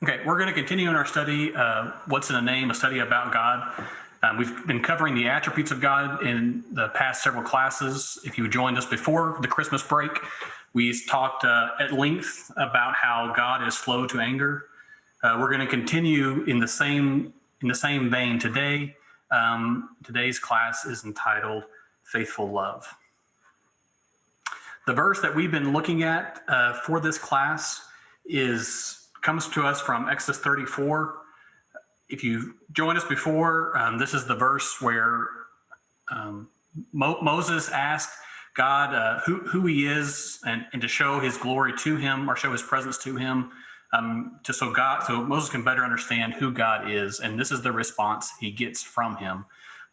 Okay, we're going to continue in our study, What's in a Name, a study about God. We've been covering the attributes of God in the past several classes. If you joined us before the Christmas break, we talked at length about how God is slow to anger. We're going to continue in the same vein today. Today's class is entitled Faithful Love. The verse that we've been looking at for this class comes to us from Exodus 34. If you joined us before, this is the verse where Moses asked God who he is and to show his glory to him, or show his presence to him, so Moses can better understand who God is. And this is the response he gets from him.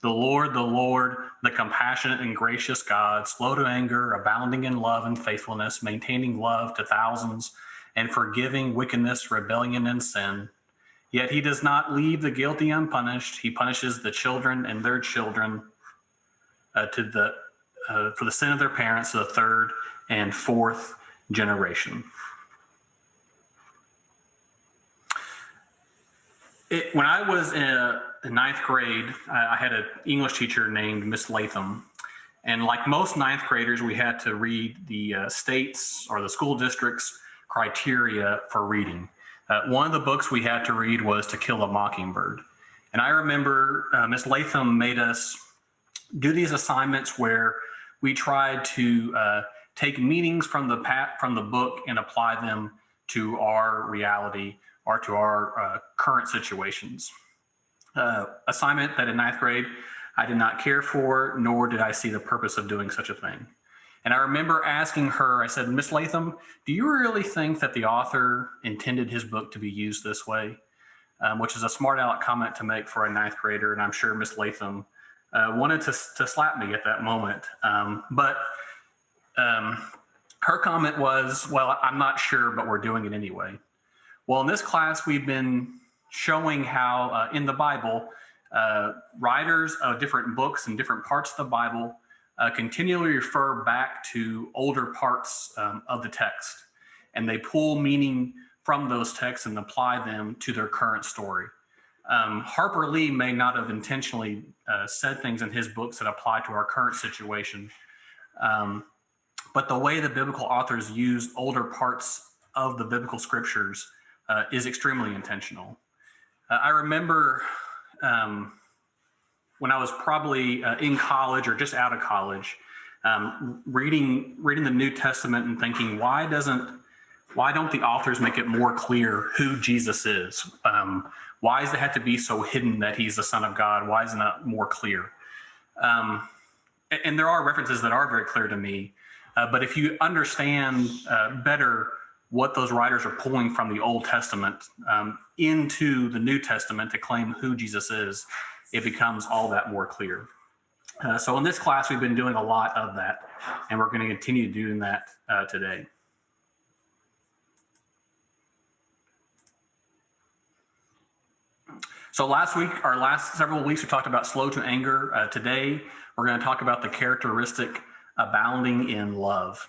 The Lord, the compassionate and gracious God, slow to anger, abounding in love and faithfulness, maintaining love to thousands, and forgiving wickedness, rebellion, and sin. Yet he does not leave the guilty unpunished. He punishes the children and their children for the sin of their parents to the third and fourth generation. When I was in ninth grade, I had an English teacher named Miss Latham. And like most ninth graders, we had to read the state's or the school district's criteria for reading. One of the books we had to read was To Kill a Mockingbird. And I remember Miss Latham made us do these assignments where we tried to take meanings from the book and apply them to our reality or to our current situations. Assignment that in ninth grade I did not care for, nor did I see the purpose of doing such a thing. And I remember asking her, I said, Miss Latham, do you really think that the author intended his book to be used this way? Which is a smart aleck comment to make for a ninth grader, and I'm sure Miss Latham wanted to slap me at that moment. But her comment was, well, I'm not sure, but we're doing it anyway. Well, in this class, we've been showing how in the Bible, writers of different books and different parts of the Bible continually refer back to older parts of the text, and they pull meaning from those texts and apply them to their current story. Harper Lee may not have intentionally said things in his books that apply to our current situation, but the way the biblical authors use older parts of the biblical scriptures is extremely intentional. I remember when I was probably in college or just out of college, reading the New Testament and thinking, why don't the authors make it more clear who Jesus is? Why does it have to be so hidden that he's the Son of God? Why isn't that more clear? And there are references that are very clear to me, but if you understand better what those writers are pulling from the Old Testament into the New Testament to claim who Jesus is, it becomes all that more clear. So in this class, we've been doing a lot of that, and we're going to continue doing that today. So last several weeks, we talked about slow to anger. Today, we're going to talk about the characteristic abounding in love.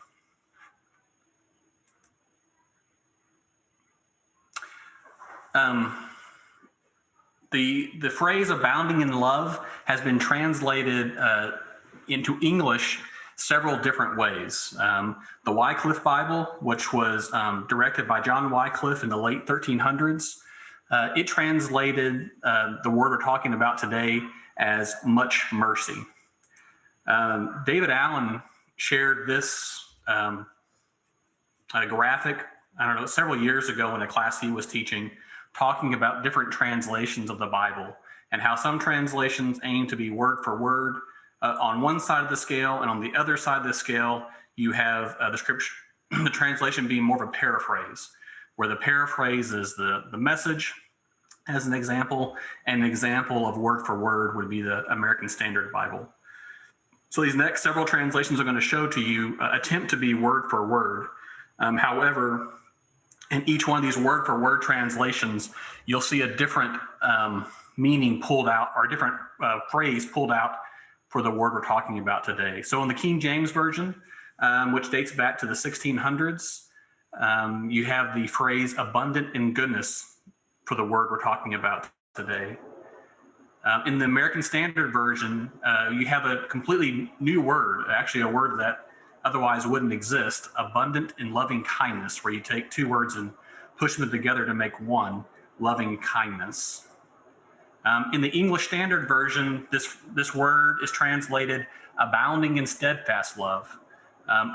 The phrase abounding in love has been translated into English several different ways. The Wycliffe Bible, which was directed by John Wycliffe in the late 1300s, it translated the word we're talking about today as much mercy. David Allen shared this graphic, several years ago in a class he was teaching, talking about different translations of the Bible and how some translations aim to be word for word on one side of the scale, and on the other side of the scale, you have the scripture, the translation being more of a paraphrase, where the paraphrase is the message as an example, and an example of word for word would be the American Standard Bible. So these next several translations are going to show to you attempt to be word for word. However, in each one of these word for word translations, you'll see a different meaning pulled out, or a different phrase pulled out for the word we're talking about today. So in the King James Version, which dates back to the 1600s, you have the phrase abundant in goodness for the word we're talking about today. In the American Standard Version, you have a completely new word, actually a word that otherwise wouldn't exist, abundant in loving kindness, where you take two words and push them together to make one, loving kindness. In the English Standard Version, this word is translated abounding in steadfast love.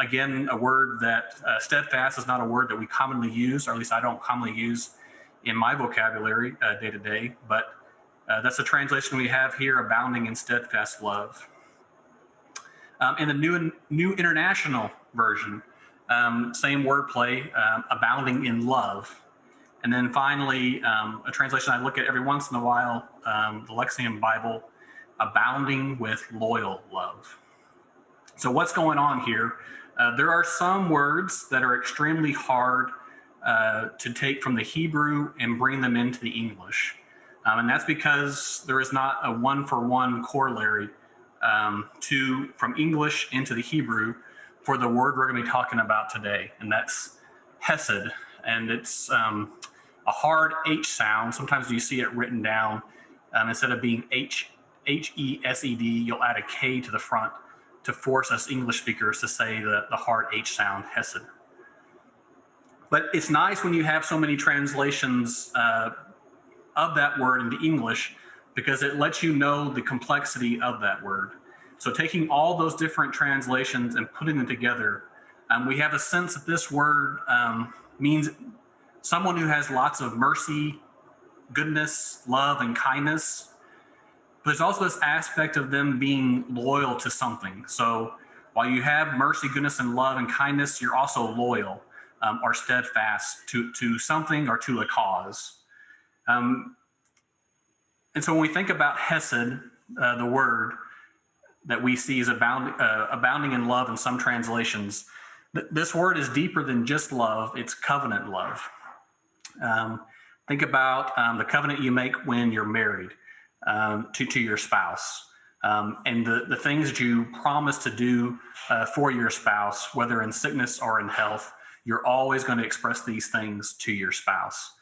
Again, a word that steadfast is not a word that we commonly use, or at least I don't commonly use in my vocabulary day to day, but that's the translation we have here, abounding in steadfast love. In the New International Version, same wordplay, abounding in love. And then finally, a translation I look at every once in a while, the Lexham Bible, abounding with loyal love. So what's going on here? There are some words that are extremely hard to take from the Hebrew and bring them into the English. And that's because there is not a one-for-one corollary from English into the Hebrew for the word we're going to be talking about today, and that's hesed. And it's a hard H sound. Sometimes you see it written down, instead of being H-E-S-E-D, you'll add a K to the front to force us English speakers to say the hard H sound, hesed. But it's nice when you have so many translations of that word into English, because it lets you know the complexity of that word. So taking all those different translations and putting them together, we have a sense that this word means someone who has lots of mercy, goodness, love, and kindness. But there's also this aspect of them being loyal to something. So while you have mercy, goodness, and love and kindness, you're also loyal or steadfast to something or to a cause. And so when we think about hesed, the word that we see is abounding in love in some translations, this word is deeper than just love, it's covenant love. Think about the covenant you make when you're married to your spouse, and the things that you promise to do for your spouse, whether in sickness or in health. You're always going to express these things to your spouse.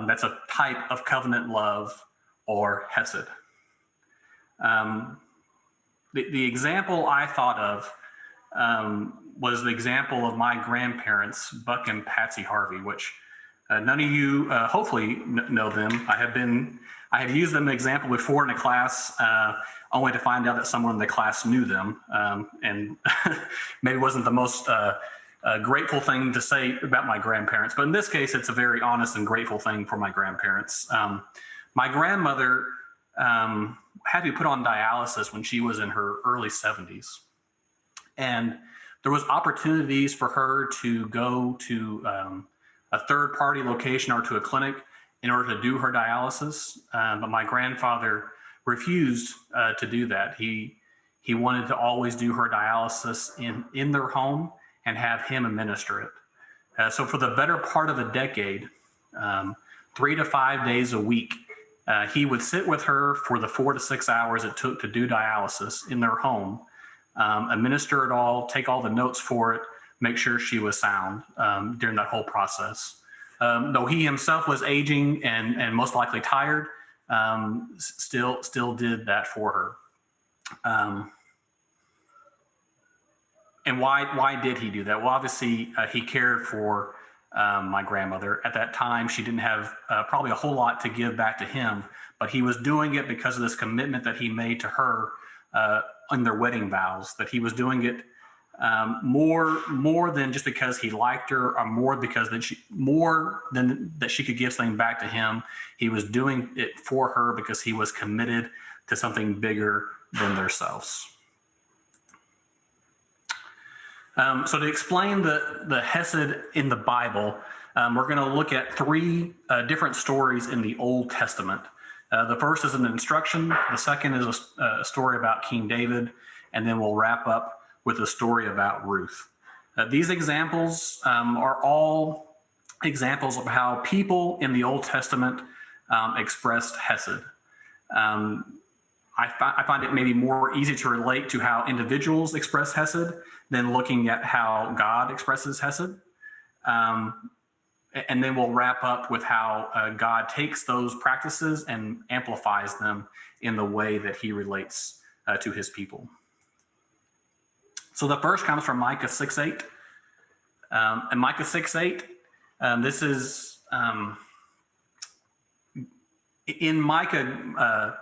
That's a type of covenant love, or hesed. The example I thought of was the example of my grandparents, Buck and Patsy Harvey, which none of you hopefully know them. I had used them as an example before in a class, only to find out that someone in the class knew them, and maybe wasn't the most grateful thing to say about my grandparents. But in this case, it's a very honest and grateful thing for my grandparents. My grandmother had to be put on dialysis when she was in her early 70s. And there was opportunities for her to go to a third-party location or to a clinic in order to do her dialysis. But my grandfather refused to do that. He wanted to always do her dialysis in their home and have him administer it. So for the better part of a decade, 3 to 5 days a week, he would sit with her for the 4 to 6 hours it took to do dialysis in their home, administer it all, take all the notes for it, make sure she was sound during that whole process. Though he himself was aging and most likely tired, still did that for her. And why did he do that? Well, obviously, he cared for my grandmother. At that time, she didn't have probably a whole lot to give back to him, but he was doing it because of this commitment that he made to her in their wedding vows, that he was doing it more than just because he liked her, or more than that she could give something back to him. He was doing it for her because he was committed to something bigger than themselves. So to explain the hesed in the Bible, we're going to look at three different stories in the Old Testament. The first is an instruction. The second is a story about King David. And then we'll wrap up with a story about Ruth. These examples are all examples of how people in the Old Testament expressed hesed. I find it maybe more easy to relate to how individuals express hesed than looking at how God expresses hesed. And then we'll wrap up with how God takes those practices and amplifies them in the way that he relates to his people. So the first comes from Micah 6:8. And Micah 6:8, this is in Micah,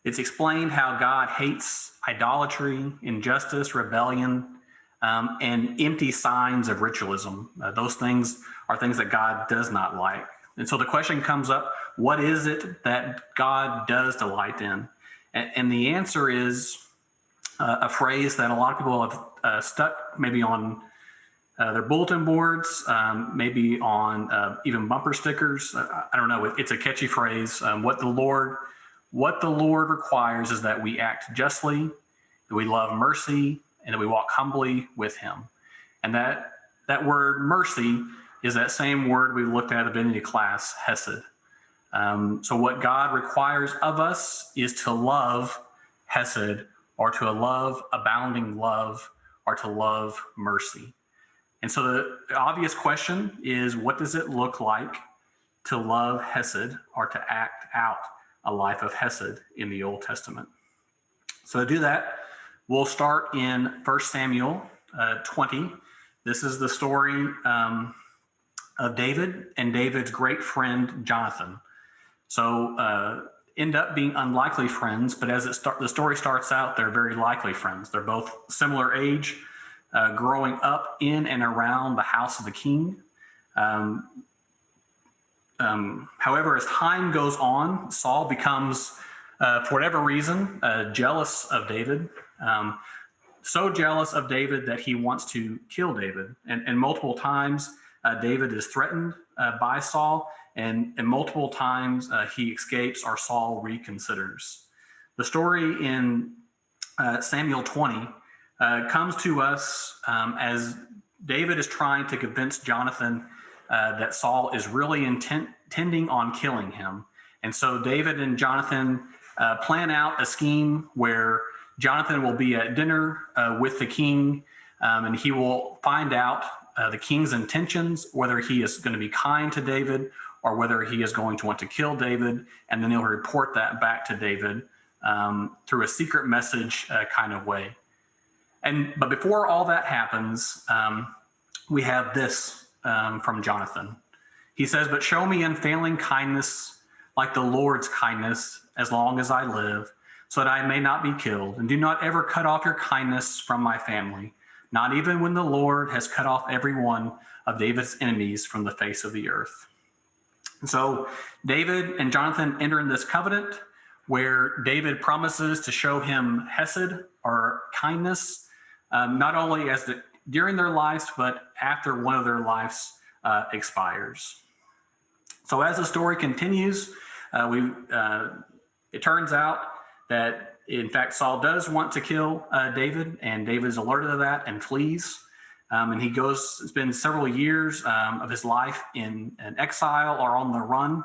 it's explained how God hates idolatry, injustice, rebellion, and empty signs of ritualism. Those things are things that God does not like. And so the question comes up, what is it that God does delight in? And the answer is a phrase that a lot of people have stuck maybe on their bulletin boards, maybe on even bumper stickers. I don't know. It's a catchy phrase. What the Lord requires is that we act justly, that we love mercy, and that we walk humbly with him. And that word mercy is that same word we looked at the beginning of class, hesed. So what God requires of us is to love hesed, or to love abounding love, or to love mercy. And so the obvious question is, what does it look like to love hesed, or to act out a life of hesed in the Old Testament? So to do that, we'll start in 1 Samuel 20. This is the story of David and David's great friend, Jonathan. So end up being unlikely friends, but as the story starts out, they're very likely friends. They're both similar age, growing up in and around the house of the king. However, as time goes on, Saul becomes, for whatever reason, jealous of David. So jealous of David that he wants to kill David. And multiple times, David is threatened by Saul, and multiple times he escapes, or Saul reconsiders. The story in Samuel 20 comes to us as David is trying to convince Jonathan that Saul is really intending on killing him. And so David and Jonathan plan out a scheme where Jonathan will be at dinner with the king, and he will find out the king's intentions, whether he is going to be kind to David or whether he is going to want to kill David, and then he'll report that back to David through a secret message kind of way. But before all that happens, we have this from Jonathan. He says, "But show me unfailing kindness like the Lord's kindness as long as I live, so that I may not be killed. And do not ever cut off your kindness from my family, not even when the Lord has cut off every one of David's enemies from the face of the earth." And so David and Jonathan enter in this covenant where David promises to show him hesed, or kindness, not only during their lives, but after one of their lives expires. So as the story continues, it turns out that, in fact, Saul does want to kill David, and David is alerted to that and flees. And he spends several years of his life in an exile or on the run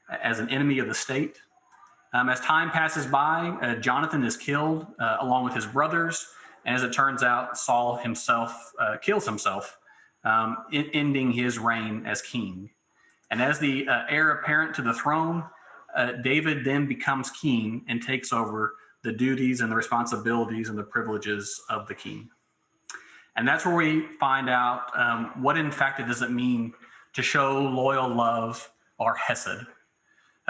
as an enemy of the state. As time passes by, Jonathan is killed along with his brothers. And as it turns out, Saul himself kills himself, ending his reign as king. And as the heir apparent to the throne, David then becomes king and takes over the duties and the responsibilities and the privileges of the king. And that's where we find out what in fact it does it mean to show loyal love, or hesed.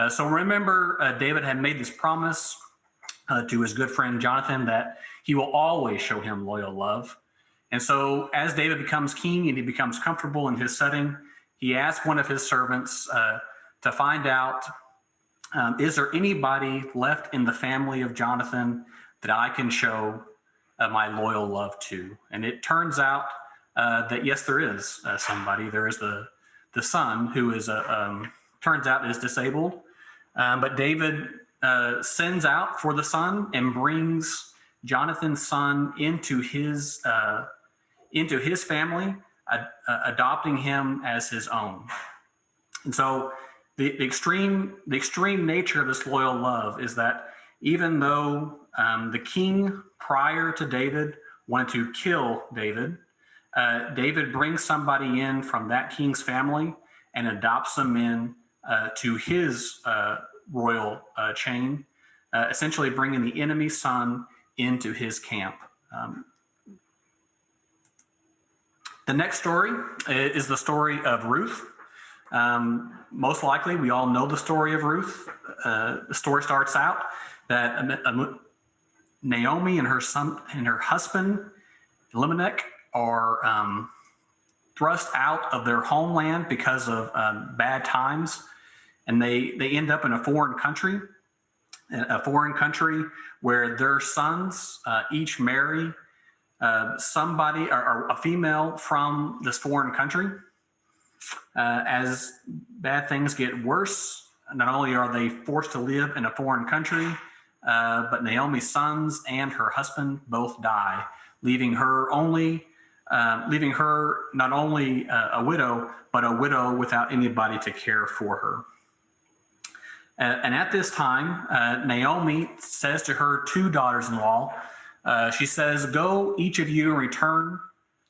So remember, David had made this promise to his good friend Jonathan that he will always show him loyal love. And so as David becomes king and he becomes comfortable in his setting, he asks one of his servants to find out, is there anybody left in the family of Jonathan that I can show my loyal love to? And it turns out that yes, there is somebody. There is the son who is turns out is disabled, but David sends out for the son and brings Jonathan's son into his family, adopting him as his own. And so the extreme nature of this loyal love is that even though the king prior to David wanted to kill David, David brings somebody in from that king's family and adopts some men to his royal chain, essentially bringing the enemy's son into his camp. The next story is the story of Ruth. Most likely, we all know the story of Ruth. The story starts out that Naomi and her son and her husband Elimelech are thrust out of their homeland because of bad times, and they end up in a foreign country where their sons each marry somebody or a female from this foreign country. As bad things get worse, not only are they forced to live in a foreign country, but Naomi's sons and her husband both die, leaving her not only a widow, but a widow without anybody to care for her. And at this time, Naomi says to her two daughters-in-law, she says, "Go, each of you, and return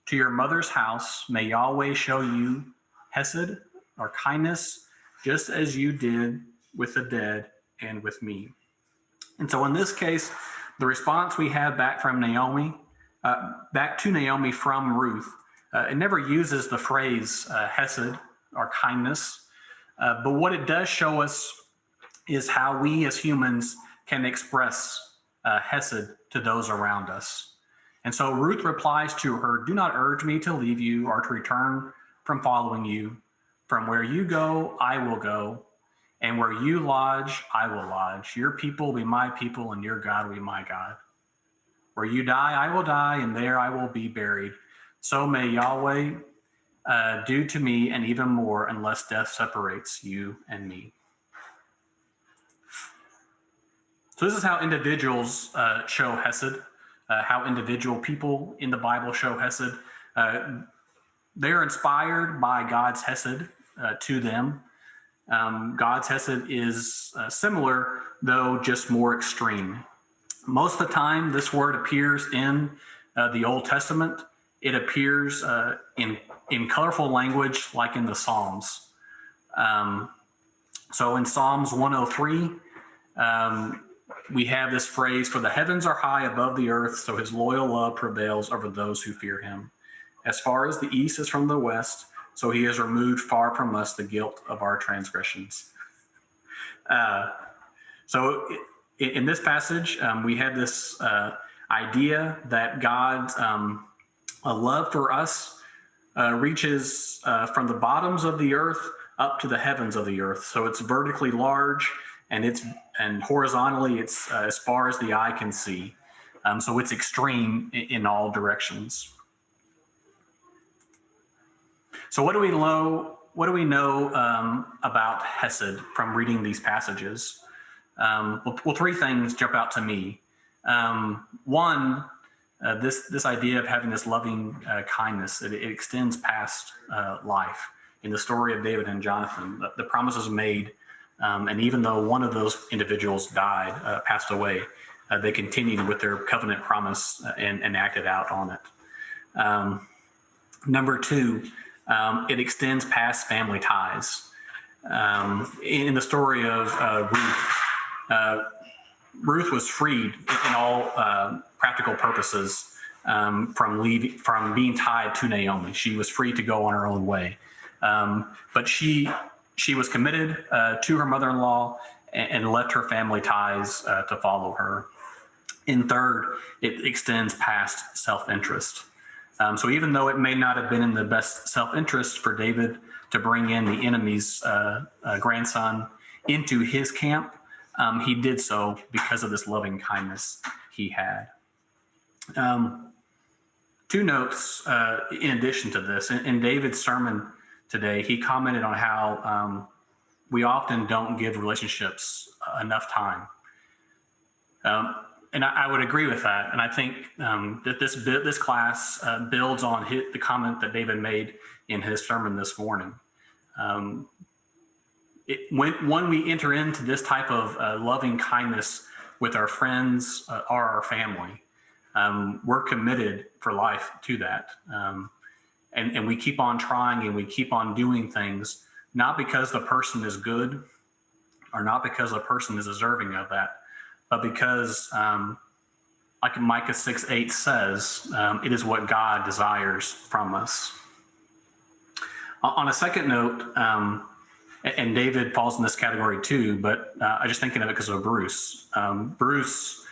to your mother's house. May Yahweh show you hesed, or kindness, just as you did with the dead and with me." And so in this case, the response we have back to Naomi from Ruth, it never uses the phrase hesed or kindness, but what it does show us is how we as humans can express hesed to those around us. And so Ruth replies to her, "Do not urge me to leave you or to return from following you. From where you go, I will go, and where you lodge, I will lodge. Your people will be my people, and your God will be my God. Where you die, I will die, and there I will be buried. So may Yahweh do to me, and even more, unless death separates you and me." So this is how individuals show hesed, how individual people in the Bible show hesed. They're inspired by God's hesed to them. God's hesed is similar, though just more extreme. Most of the time, this word appears in the Old Testament. It appears in colorful language, like in the Psalms. So in Psalms 103, we have this phrase, "For the heavens are high above the earth, so his loyal love prevails over those who fear him. As far as the east is from the west, so he has removed far from us the guilt of our transgressions." So in this passage, we have this idea that God's love for us reaches from the bottoms of the earth up to the heavens of the earth. So it's vertically large, and horizontally it's as far as the eye can see. So it's extreme in all directions. So what do we know about hesed from reading these passages? Well, three things jump out to me. One, this idea of having this loving kindness, it extends past life. In the story of David and Jonathan, the promises made, and even though one of those individuals died, passed away, they continued with their covenant promise and acted out on it. Number two, it extends past family ties. In the story of Ruth, Ruth was freed in all practical purposes from being tied to Naomi. She was free to go on her own way, but she was committed to her mother-in-law and left her family ties to follow her. And third, it extends past self-interest. So even though it may not have been in the best self-interest for David to bring in the enemy's grandson into his camp, he did so because of this loving kindness he had. Two notes in addition to this. In David's sermon today, he commented on how we often don't give relationships enough time. And I would agree with that. And I think that this class builds on the comment that David made in his sermon this morning. When we enter into this type of loving kindness with our friends or our family, we're committed for life to that. And we keep on trying and we keep on doing things not because the person is good or not because the person is deserving of that, but because, like Micah 6:8 says, it is what God desires from us. On a second note, and David falls in this category too, but I just thinking of it because of Bruce. Bruce,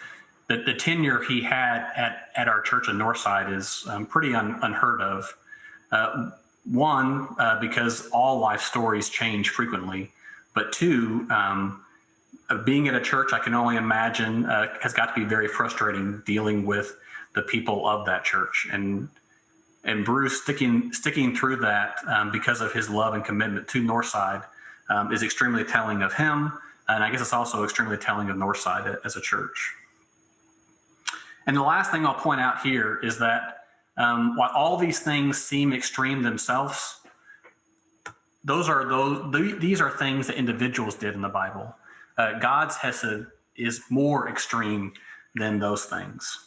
the tenure he had at our church in Northside is pretty unheard of. One, because all life stories change frequently, but two, being at a church, I can only imagine, has got to be very frustrating dealing with the people of that church. And Bruce sticking through that because of his love and commitment to Northside is extremely telling of him. And I guess it's also extremely telling of Northside as a church. And the last thing I'll point out here is that while all these things seem extreme themselves, these are things that individuals did in the Bible. God's Hesed is more extreme than those things.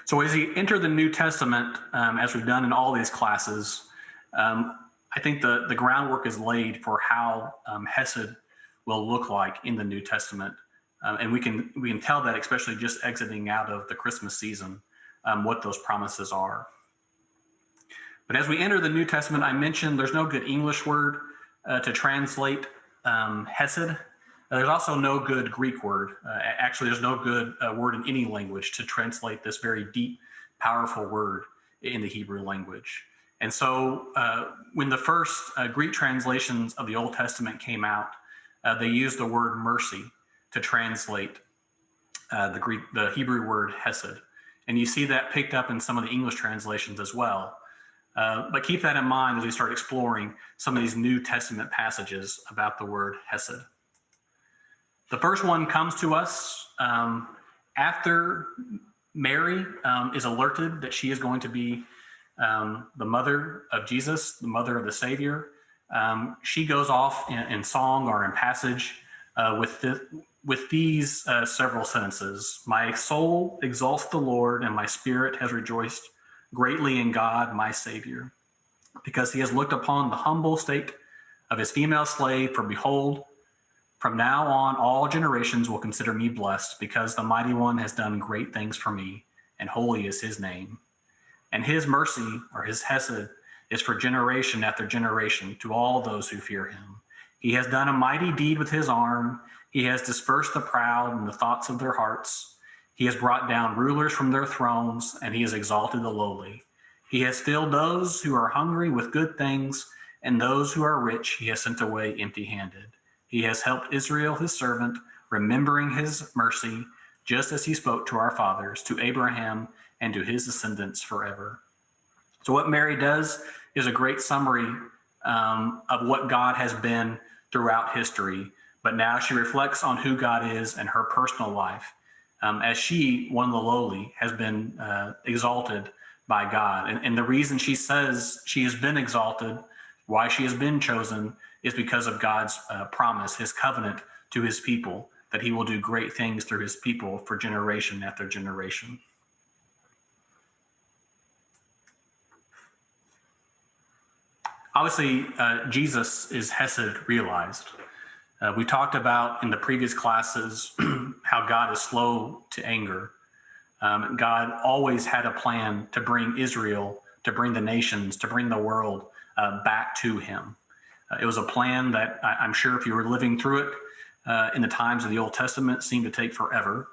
So as you enter the New Testament, as we've done in all these classes, I think the groundwork is laid for how Hesed will look like in the New Testament. And we can tell that, especially just exiting out of the Christmas season, what those promises are. But as we enter the New Testament, I mentioned there's no good English word to translate Hesed. There's also no good Greek word. Actually, there's no good word in any language to translate this very deep, powerful word in the Hebrew language. And so when the first Greek translations of the Old Testament came out, they used the word mercy to translate the Hebrew word Hesed. And you see that picked up in some of the English translations as well. But keep that in mind as we start exploring some of these New Testament passages about the word Hesed. The first one comes to us after Mary is alerted that she is going to be the mother of Jesus, the mother of the Savior. She goes off in song or in passage with these several sentences. My soul exalts the Lord, and my spirit has rejoiced greatly in God, my Savior, because he has looked upon the humble state of his female slave. For behold, from now on, all generations will consider me blessed, because the Mighty One has done great things for me, and holy is his name. And his mercy, or his Hesed, is for generation after generation to all those who fear him. He has done a mighty deed with his arm. He has dispersed the proud in the thoughts of their hearts. He has brought down rulers from their thrones, and he has exalted the lowly. He has filled those who are hungry with good things, and those who are rich he has sent away empty-handed. He has helped Israel, his servant, remembering his mercy, just as he spoke to our fathers, to Abraham, and to his descendants forever. So what Mary does is a great summary of what God has been throughout history, but now she reflects on who God is in her personal life, as she, one of the lowly, has been exalted by God. And the reason she says she has been exalted, why she has been chosen, is because of God's promise, his covenant to his people, that he will do great things through his people for generation after generation. Obviously, Jesus is Hesed realized. We talked about in the previous classes how God is slow to anger. God always had a plan to bring Israel, to bring the nations, to bring the world back to him. It was a plan that I'm sure if you were living through it in the times of the Old Testament, seemed to take forever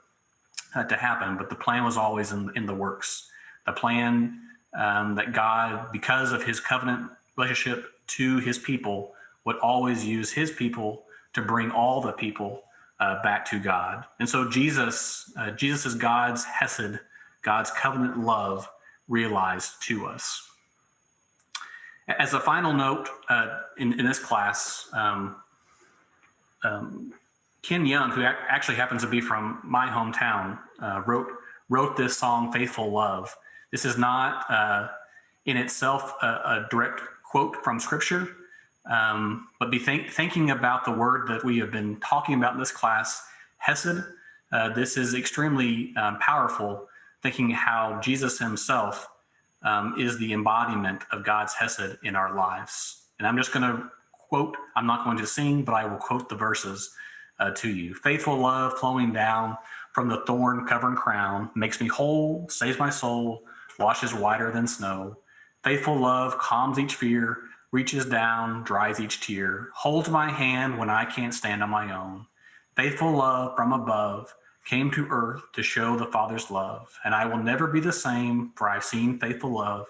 to happen, but the plan was always in the works. The plan that God, because of his covenant relationship to his people, would always use his people to bring all the people back to God. And so Jesus is God's Hesed, God's covenant love realized to us. As a final note in this class, Ken Young, who actually happens to be from my hometown, wrote this song, Faithful Love. This is not in itself a direct quote from Scripture, but be thinking about the word that we have been talking about in this class, Hesed. This is extremely powerful, thinking how Jesus himself is the embodiment of God's Hesed in our lives. And I'm just going to quote, I'm not going to sing, but I will quote the verses to you. Faithful love flowing down from the thorn-covered crown makes me whole, saves my soul, washes whiter than snow. Faithful love calms each fear, reaches down, dries each tear, holds my hand when I can't stand on my own. Faithful love from above came to earth to show the Father's love, and I will never be the same, for I've seen faithful love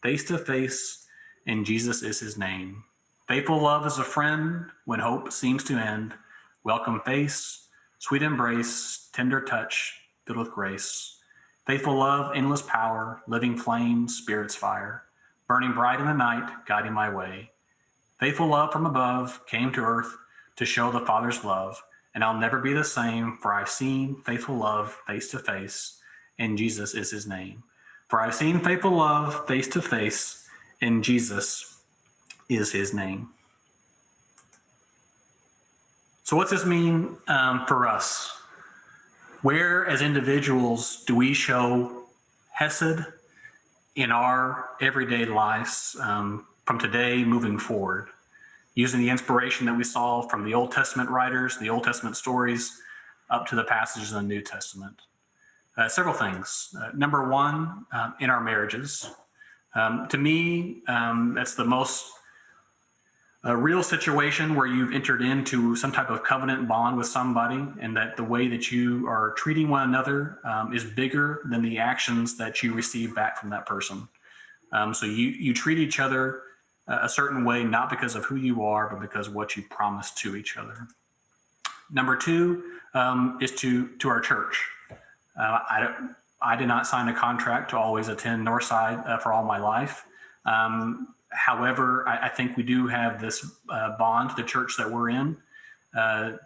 face to face, and Jesus is his name. Faithful love is a friend when hope seems to end. Welcome face, sweet embrace, tender touch, filled with grace. Faithful love, endless power, living flame, spirit's fire, burning bright in the night, guiding my way. Faithful love from above came to earth to show the Father's love, and I'll never be the same, for I've seen faithful love face to face, and Jesus is his name. For I've seen faithful love face to face, and Jesus is his name. So what's this mean for us? Where, as individuals, do we show Hesed in our everyday lives from today moving forward, using the inspiration that we saw from the Old Testament writers, the Old Testament stories, up to the passages in the New Testament? Several things. Number one, in our marriages. To me, that's the most real situation where you've entered into some type of covenant bond with somebody, and that the way that you are treating one another is bigger than the actions that you receive back from that person. So you treat each other a certain way, not because of who you are, but because of what you promise to each other. Number two is to our church. I did not sign a contract to always attend Northside for all my life. However, I think we do have this bond to the church that we're in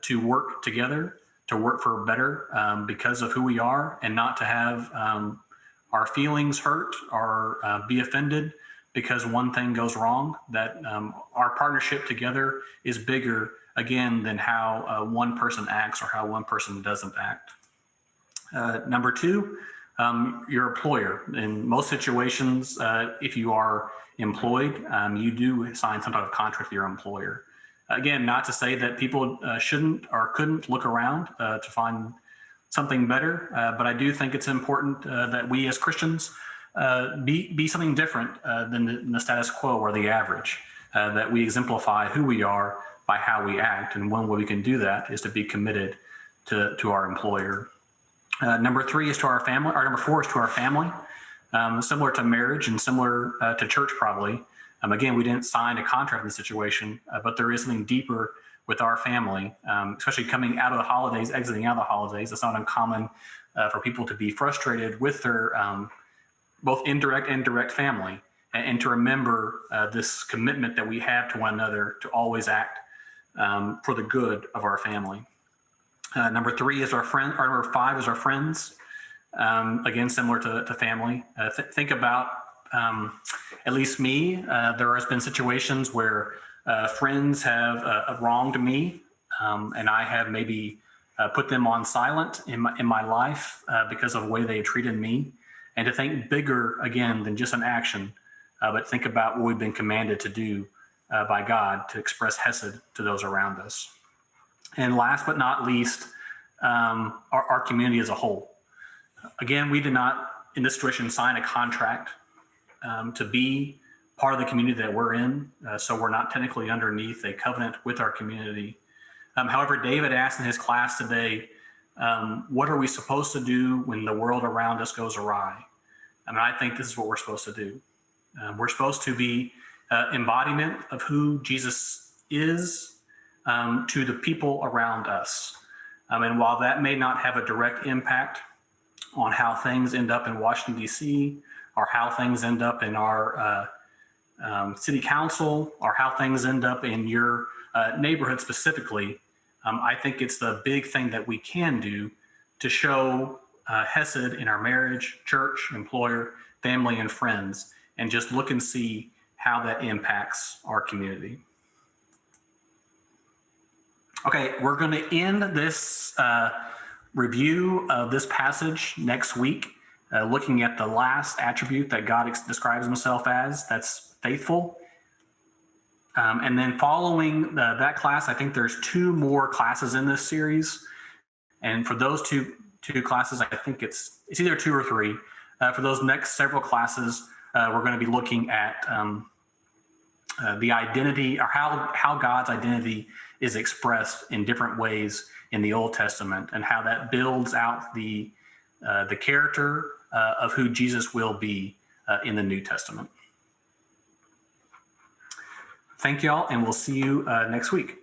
to work together, to work for better because of who we are, and not to have our feelings hurt or be offended because one thing goes wrong. That our partnership together is bigger, again, than how one person acts or how one person doesn't act. Number two, your employer. In most situations, if you are employed, you do sign some type of contract with your employer. Again, not to say that people shouldn't or couldn't look around to find something better, but I do think it's important that we as Christians be something different than the status quo or the average, that we exemplify who we are by how we act. And one way we can do that is to be committed to our employer. Number three is to our family, or number four is to our family. Similar to marriage and similar to church probably. Again, we didn't sign a contract in this situation, but there is something deeper with our family, especially coming out of the holidays, exiting out of the holidays. It's not uncommon for people to be frustrated with their both indirect and direct family, and to remember this commitment that we have to one another to always act for the good of our family. Number three is our friend, or number five is our friends. Again, similar to family. Think about, at least me, there has been situations where friends have wronged me, and I have maybe put them on silent in my life because of the way they treated me. And to think bigger, again, than just an action, but think about what we've been commanded to do by God to express Hesed to those around us. And last but not least, our community as a whole. Again, we did not, in this situation, sign a contract to be part of the community that we're in, so we're not technically underneath a covenant with our community. However, David asked in his class today, what are we supposed to do when the world around us goes awry? I mean, I think this is what we're supposed to do. We're supposed to be embodiment of who Jesus is to the people around us. And while that may not have a direct impact on how things end up in Washington, D.C., or how things end up in our city council, or how things end up in your neighborhood specifically, I think it's the big thing that we can do to show Hesed in our marriage, church, employer, family, and friends, and just look and see how that impacts our community. Okay, we're going to end this review of this passage next week, looking at the last attribute that God describes himself as, that's faithful. And then following that class, I think there's 2 more classes in this series. And for those two classes, I think it's either 2 or 3. For those next several classes, we're going to be looking at the identity, or how God's identity is expressed in different ways in the Old Testament, and how that builds out the character of who Jesus will be in the New Testament. Thank y'all, and we'll see you next week.